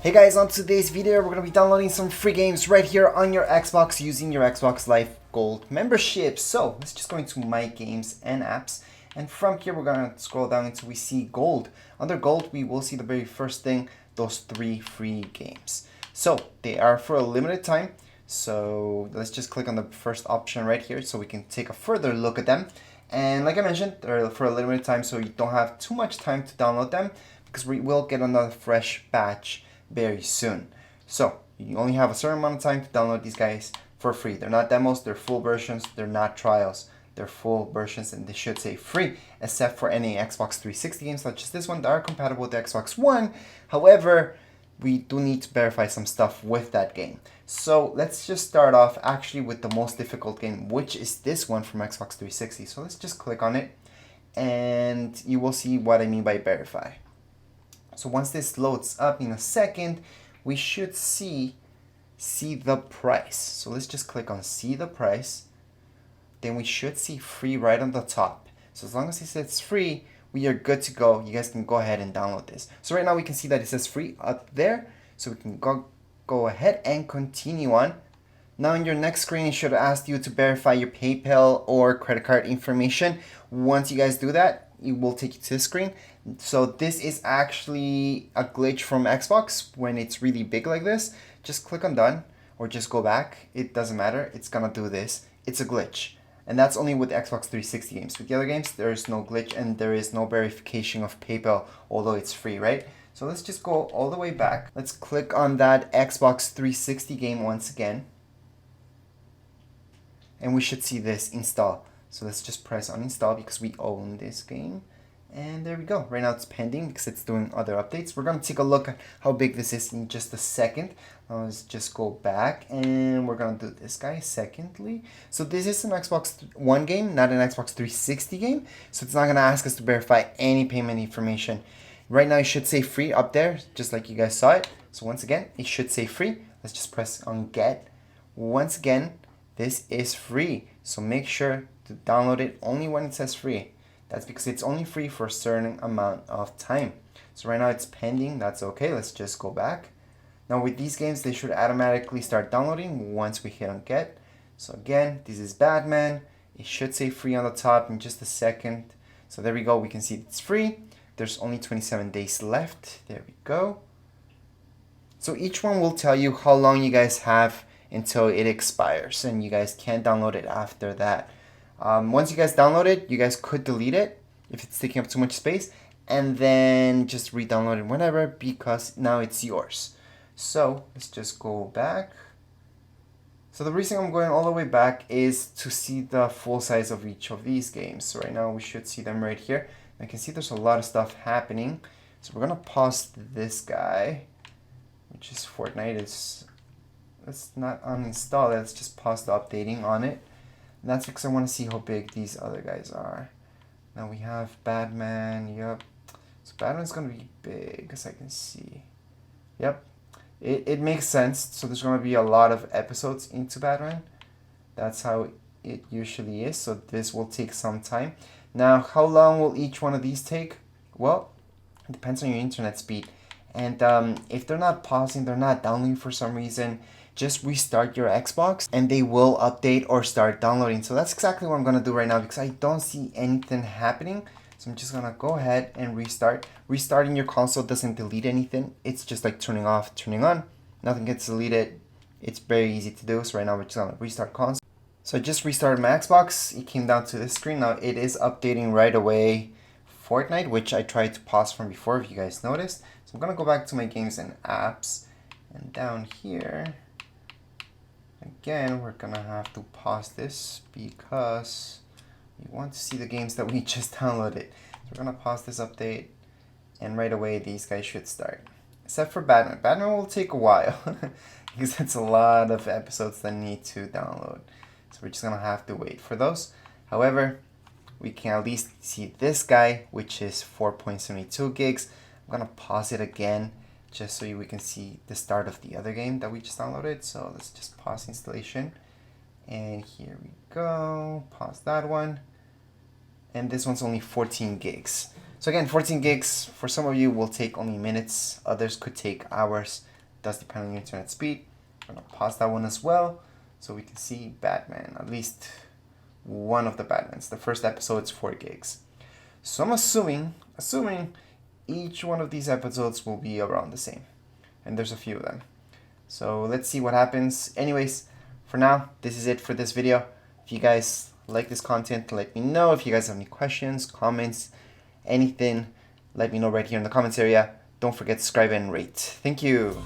Hey guys, on today's video we're going to be downloading some free games right here on your Xbox using your Xbox Live Gold membership. So let's just go into My Games and Apps, and from here we're going to scroll down until we see Gold. Under Gold we will see the very first thing, those 3 free games. So they are for a limited time, so let's just click on the first option right here so we can take a further look at them. And like I mentioned, they're for a limited time, so you don't have too much time to download them because we will get another fresh batch very soon. So you only have a certain amount of time to download these guys for free. They're not demos, they're full versions, they're not trials. They're full versions and they should say free, except for any Xbox 360 games such as this one that are compatible with the Xbox One. However, we do need to verify some stuff with that game. So let's just start off actually with the most difficult game, which is this one from Xbox 360. So let's just click on it and you will see what I mean by verify. So once this loads up in a second, we should see the price. So let's just click on see the price. Then we should see free right on the top. So as long as it says free, we are good to go. You guys can go ahead and download this. So right now we can see that it says free up there. So we can go ahead and continue on. Now in your next screen, it should ask you to verify your PayPal or credit card information. Once you guys do that, it will take you to the screen. So this is actually a glitch from Xbox when it's really big like this. Just click on done or just go back. It doesn't matter. It's gonna do this. It's a glitch. And that's only with Xbox 360 games. With the other games, there is no glitch and there is no verification of PayPal, although it's free, right? So let's just go all the way back. Let's click on that Xbox 360 game once again. And we should see this install. So let's just press uninstall because we own this game. And there we go. Right now it's pending because it's doing other updates. We're going to take a look at how big this is in just a second. Let's just go back and we're going to do this guy secondly. So this is an Xbox One game, not an Xbox 360 game. So it's not going to ask us to verify any payment information. Right now it should say free up there, just like you guys saw it. So once again, it should say free. Let's just press on get. Once again, this is free. So make sure to download it only when it says free. That's because it's only free for a certain amount of time. So right now it's pending. That's okay. Let's just go back. Now with these games, they should automatically start downloading once we hit on get. So again, this is Batman. It should say free on the top in just a second. So there we go. We can see it's free. There's only 27 days left. There we go. So each one will tell you how long you guys have until it expires, and you guys can't download it after that. Once you guys download it, you guys could delete it if it's taking up too much space, and then just re-download it whenever because now it's yours. So let's just go back. So the reason I'm going all the way back is to see the full size of each of these games. So right now we should see them right here. I can see there's a lot of stuff happening. So we're gonna pause this guy, which is Fortnite. Let's not uninstall it. Let's just pause the updating on it. And that's because I want to see how big these other guys are. Now we have Batman. Yep. So Batman's going to be big, as I can see. Yep. It makes sense. So there's going to be a lot of episodes into Batman. That's how it usually is. So this will take some time. Now, how long will each one of these take? Well, it depends on your internet speed. And if they're not pausing, they're not downloading for some reason, just restart your Xbox and they will update or start downloading. So that's exactly what I'm going to do right now because I don't see anything happening. So I'm just going to go ahead and restart. Restarting your console doesn't delete anything. It's just like turning off, turning on. Nothing gets deleted. It's very easy to do. So right now we're just going to restart console. So I just restarted my Xbox. It came down to this screen. Now it is updating right away Fortnite, which I tried to pause from before if you guys noticed. So I'm going to go back to my games and apps. And down here, again, we're going to have to pause this because we want to see the games that we just downloaded. So we're going to pause this update and right away these guys should start. Except for Batman. Batman will take a while because it's a lot of episodes that need to download. So we're just going to have to wait for those. However, we can at least see this guy, which is 4.72 gigs. I'm going to pause it again just so we can see the start of the other game that we just downloaded. So let's just pause installation. And here we go. Pause that one. And this one's only 14 gigs. So again, 14 gigs for some of you will take only minutes. Others could take hours. does depend on your internet speed. I'm gonna pause that one as well, so we can see Batman, at least one of the Batmans. The first episode's 4 gigs. So I'm assuming each one of these episodes will be around the same. And there's a few of them. So let's see what happens. Anyways, for now, this is it for this video. If you guys like this content, let me know. If you guys have any questions, comments, anything, let me know right here in the comments area. Don't forget to subscribe and rate. Thank you.